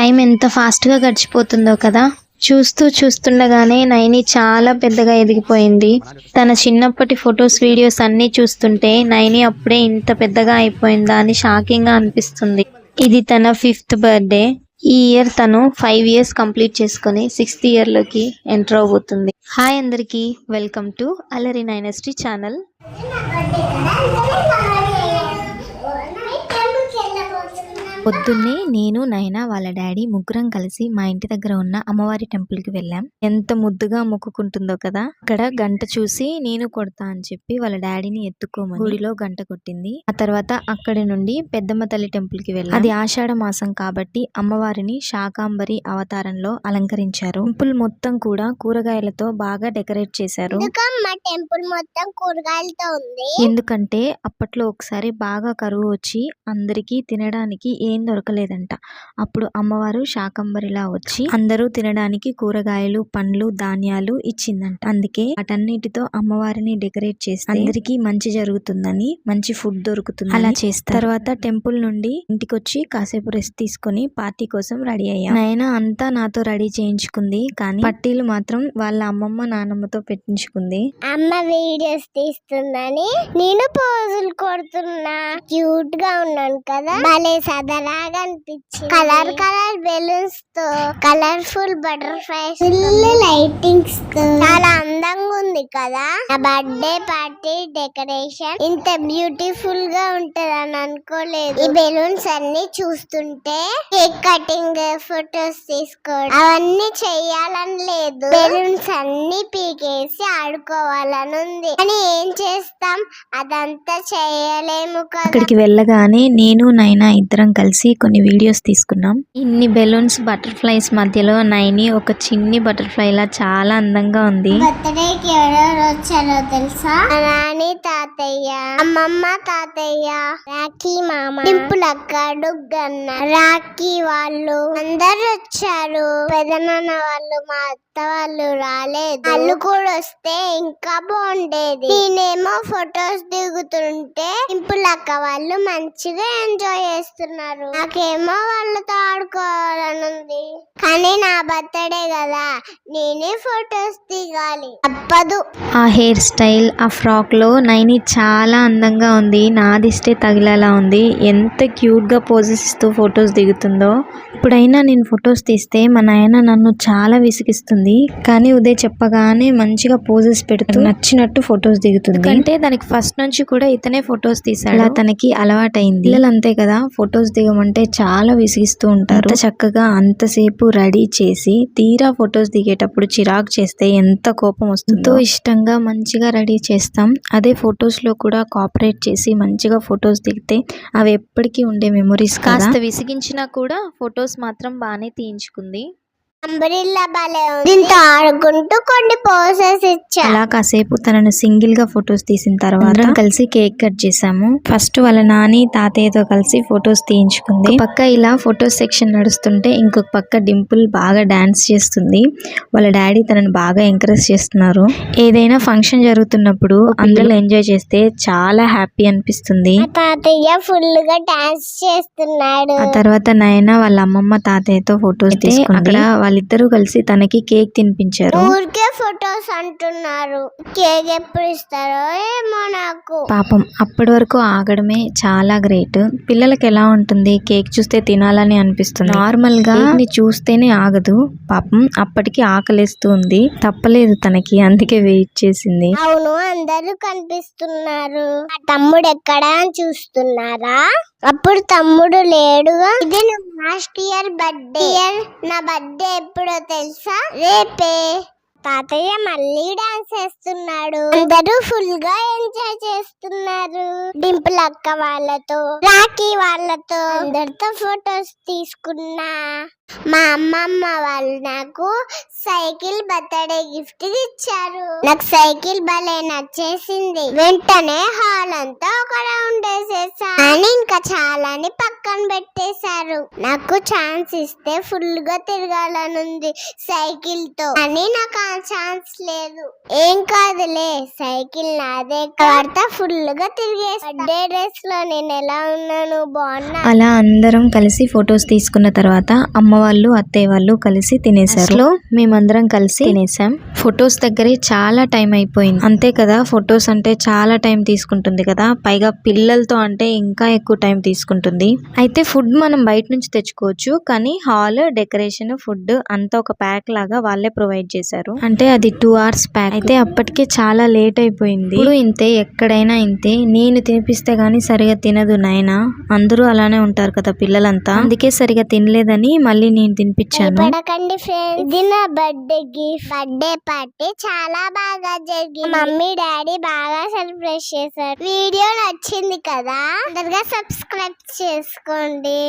Time ఎంత ఫాస్ట్గా గడిచిపోతుందో కదా. చూస్తుండగానే నైని చాలా పెద్దగా ఎదిగిపోయింది. తన చిన్నప్పటి ఫొటోస్ వీడియోస్ అన్నీ చూస్తుంటే నైని అప్పుడే ఇంత పెద్దగా అయిపోయిందా అని షాకింగ్గా అనిపిస్తుంది. ఇది తన 5th బర్త్డే. ఈ ఇయర్ తను 5 years కంప్లీట్ చేసుకొని 6th yearలోకి ఎంటర్ అవబోతుంది. హాయ్ అందరికీ, వెల్కమ్ టు అల్లరి నైనస్టీ ఛానల్. పొద్దున్నే నేను, నైనా వాళ్ళ డాడీ ముగ్గురం కలిసి మా ఇంటి దగ్గర ఉన్న అమ్మవారి టెంపుల్కి వెళ్ళాం. ఎంత ముద్దుగా మొక్కుకుంటుందో కదా. అక్కడ గంట చూసి నేను కొడతా అని చెప్పి వాళ్ళ డాడీని ఎత్తుకోమని గుడిలో గంట కొట్టింది. ఆ తర్వాత అక్కడి నుండి పెద్దమ్మ తల్లి టెంపుల్కి వెళ్ళాం. అది ఆషాఢ మాసం కాబట్టి అమ్మవారిని శాకాంబరి అవతారంలో అలంకరించారు. టెంపుల్ మొత్తం కూడా కూరగాయలతో బాగా డెకరేట్ చేశారు. టెంపుల్ మొత్తం కూరగాయలతో ఉంది. ఎందుకంటే అప్పట్లో ఒకసారి బాగా కరువు వచ్చి అందరికీ తినడానికి ఏం దొరకలేదంట. అప్పుడు అమ్మవారు శాకంబరిలా వచ్చి అందరూ తినడానికి కూరగాయలు, పండ్లు, ధాన్యాలు ఇచ్చిందంట. అందుకే వాటన్నిటితో అమ్మవారిని డెకరేట్ చేస్తే అందరికీ మంచి జరుగుతుందని, మంచి ఫుడ్ దొరుకుతుంది అలా చేస్తారు. తర్వాత టెంపుల్ నుండి ఇంటికొచ్చి కాసేపు రెస్ట్ తీసుకొని పార్టీ కోసం రెడీ అయ్యా. నైనా అంతా నాతో రెడీ చేయించుకుంది, కానీ పట్టీలు మాత్రం వాళ్ళ అమ్మమ్మ నానమ్మతో పెట్టించుకుంది. అమ్మ వీడియోస్ తీస్తుందని నేను పోజులు కొడుతున్నా. క్యూట్ గా ఉన్నాను కదా, భలే సదరాగా అనిపించింది. కలర్ బెలూన్స్ తో, కలర్ఫుల్ బటర్ఫ్లైస్, లైటింగ్స్ తో చాలా అందంగా ఉంది కదా. నా బర్త్డే పార్టీ డెకరేషన్ ఇంత బ్యూటిఫుల్ గా ఉంటదని అనుకోలేదు. ఈ బెలూన్స్ అన్ని చూస్తుంటే కేక్ కటింగ్, ఫొటోస్ తీసుకోవడం అవన్నీ చెయ్యాలని లేదు. బెలూన్స్ అన్ని పీకేసి ఆడుకోవాలని ఉంది, కానీ ఏం చేస్తాం, అదంతా చేయలేము కదా. అక్కడికి వెళ్ళగానే నేను, నైనా ఇద్దరం కలిసి కొన్ని వీడియోస్ తీసుకున్నాం. ఇన్ని బెలూన్స్, బటర్ఫ్లైస్ మధ్యలో నైని ఒక చిన్ని బటర్ఫ్లై లా చాలా అందంగా ఉంది. బర్త్డేకి ఎవరెవరు వచ్చారో తెలుసా? నాని తాతయ్య, అమ్మమ్మ తాతయ్య, రాఖీ మామ, టింపులక్క, డుగ్గన్న, రాఖీ వాళ్ళు అందరు వచ్చారు. పెదనాన్న వాళ్ళు, మా అత్త వాళ్ళు రాలేదు. వాళ్ళు కూడా వస్తే ఇంకా బాగుండేది. నేనేమో ఫొటోస్ దిగుతుంటే టింపులక్క వాళ్ళు మంచిగా ఎంజాయ్ చేస్తున్నారు. నాకేమో వాళ్ళతో ఆడుకోవాలని ఉంది, కానీ నా బర్త్డే కదా, నేనే ఫొటోస్ దిగాలి, తప్పదు. ఆ హెయిర్ స్టైల్, ఆ ఫ్రాక్ లో నైని చాలా అందంగా ఉంది. నాదిష్టే తగిలేలా ఉంది. ఎంత క్యూట్ గా పోజెస్ ఇస్తూ ఫొటోస్ దిగుతుందో. ఇప్పుడైనా నేను ఫొటోస్ తీస్తే మా నాయన నన్ను చాలా విసిగిస్తుంది, కానీ ఉదయ్ చెప్పగానే మంచిగా పోజెస్ పెడుతూ నచ్చినట్టు ఫొటోస్ దిగుతుంది. అంటే దానికి ఫస్ట్ నుంచి కూడా ఇతనే ఫొటోస్ తీసాడు, అలా తనకి అలవాటైంది. పిల్లలు అంతే కదా, ఫొటోస్ దిగమంటే చాలా విసిగిస్తూ ఉంటారు. చక్కగా అంతసేపు రెడీ చేసి తీరా ఫొటోస్ దిగేటప్పుడు చిరాకు చేస్తే ఎంత కోపం వస్తుందో. ఇష్టంగా మంచిగా రెడీ చేస్తాం. అదే ఫొటోస్ లో కూడా కోఆపరేట్ చేసి మంచిగా ఫొటోస్ దిగితే అవి ఎప్పటికీ ఉండే మెమొరీస్. కాస్త విసిగించినా కూడా ఫొటోస్ మాత్రం బాగానే తీయించుకుంది. అంబ్రిల్లా భలే ఉంది, దీంతో ఆడుకుంటూ కొన్ని పోసెస్ ఇచ్చా. అలా కాసేపు తనను సింగిల్ గా ఫొటోస్ తీసిన తర్వాత కలిసి కేక్ కట్ చేసాము. ఫస్ట్ వాళ్ళ నాని తాతయ్యతో కలిసి ఫొటోస్ తీయించుకుంది. పక్క ఇలా ఫొటోస్ సెక్షన్ నడుస్తుంటే ఇంకొక పక్క డింపుల్ బాగా డాన్స్ చేస్తుంది. వాళ్ళ డాడీ తనను బాగా ఎంకరేజ్ చేస్తున్నారు. ఏదైనా ఫంక్షన్ జరుగుతున్నప్పుడు అందరూ ఎంజాయ్ చేస్తే చాలా హ్యాపీ అనిపిస్తుంది. తాతయ్య ఫుల్ గా డాన్స్ చేస్తున్నాడు. ఆ తర్వాత నైనా వాళ్ళ అమ్మమ్మ తాతయ్యతో ఫొటోస్ తీసుకుంది. వాళ్ళిద్దరూ కలిసి తనకి కేక్ తినిపించారు. ఊరికే ఫొటోస్ అంటున్నారు, కేక్ ఎప్పుడు ఇస్తారో ఏమో నాకు. పాపం అప్పటి వరకు ఆగడమే చాలా గ్రేట్. పిల్లలకి ఎలా ఉంటుంది, కేక్ చూస్తే తినాలని అనిపిస్తుంది. నార్మల్ గా చూస్తేనే ఆగదు. పాపం అప్పటికి ఆకలిస్తుంది, తప్పలేదు తనకి, అందుకే వెయిట్ చేసింది. అవును, అందరూ కనిపిస్తున్నారు. ఆ తమ్ముడు ఎక్కడా అని చూస్తున్నారా? అప్పుడు తమ్ముడు లేడుగా. ఇది నా లాస్ట్ ఇయర్ బర్త్డే. నా బర్త్డే ఎప్పుడో తెలుసా? రేపే. తాతయ్య మళ్ళీ డాన్స్ చేస్తున్నాడు. అందరూ ఫుల్ గా ఎంజాయ్ చేస్తున్నారు. డింపుల్ అక్క వాళ్ళతో, రాఖీ వాళ్ళతో అందరితో ఫొటోస్ తీసుకున్నా. మా అమ్మమ్మ వాళ్ళు నాకు సైకిల్ బర్త్డే గిఫ్ట్ ఇచ్చారు. నాకు సైకిల్ భలే నచ్చేసింది. వెంటనే హాల్ అంతా ఒక రౌండ్ వేసేసా, అని ఇంకా చాలాని పక్కన పెట్టేశారు. నాకు ఛాన్స్ ఇస్తే ఫుల్ గా తిరగాలనుంది సైకిల్ తో, అని నాకు ఛాన్స్ లేదు. ఏం కాదులే, సైకిల్ నాదే వార్త ఫుల్ గా తిరిగేసి బర్త్డే డ్రెస్ లో నేను ఎలా ఉన్నాను, బాగున్నా. అలా అందరం కలిసి ఫొటోస్ తీసుకున్న తర్వాత అమ్మ వాళ్ళు అత్తయ్య వాళ్ళు కలిసి తినేసారు. మేమందరం కలిసి తినేసాం. ఫొటోస్ దగ్గరే చాలా టైం అయిపోయింది. అంతే కదా, ఫొటోస్ అంటే చాలా టైం తీసుకుంటుంది కదా, పైగా పిల్లలతో అంటే ఇంకా ఎక్కువ టైం తీసుకుంటుంది. అయితే ఫుడ్ మనం బయట నుంచి తెచ్చుకోవచ్చు, కానీ హాల్, డెకరేషన్, ఫుడ్ అంతా ఒక ప్యాక్ లాగా వాళ్ళే ప్రొవైడ్ చేశారు. అంటే అది 2 hours ప్యాక్. అయితే అప్పటికే చాలా లేట్ అయిపోయింది. ఇప్పుడు ఇంతే, ఎక్కడైనా ఇంతే. నేను తినిపిస్తే గానీ సరిగా తినదు నాయన. అందరూ అలానే ఉంటారు కదా పిల్లలంతా, అందుకే సరిగా తినలేదని మళ్ళీ నేను తినిపించాను. పడకండి ఫ్రెండ్స్, ఇది నా బర్త్డే గిఫ్ట్. బర్త్డే పార్టీ చాలా బాగా జరిగింది. మమ్మీ డాడీ బాగా సెలబ్రేట్ చేశారు. వీడియో నచ్చింది కదా, అందరుగా సబ్స్క్రైబ్ చేసుకోండి.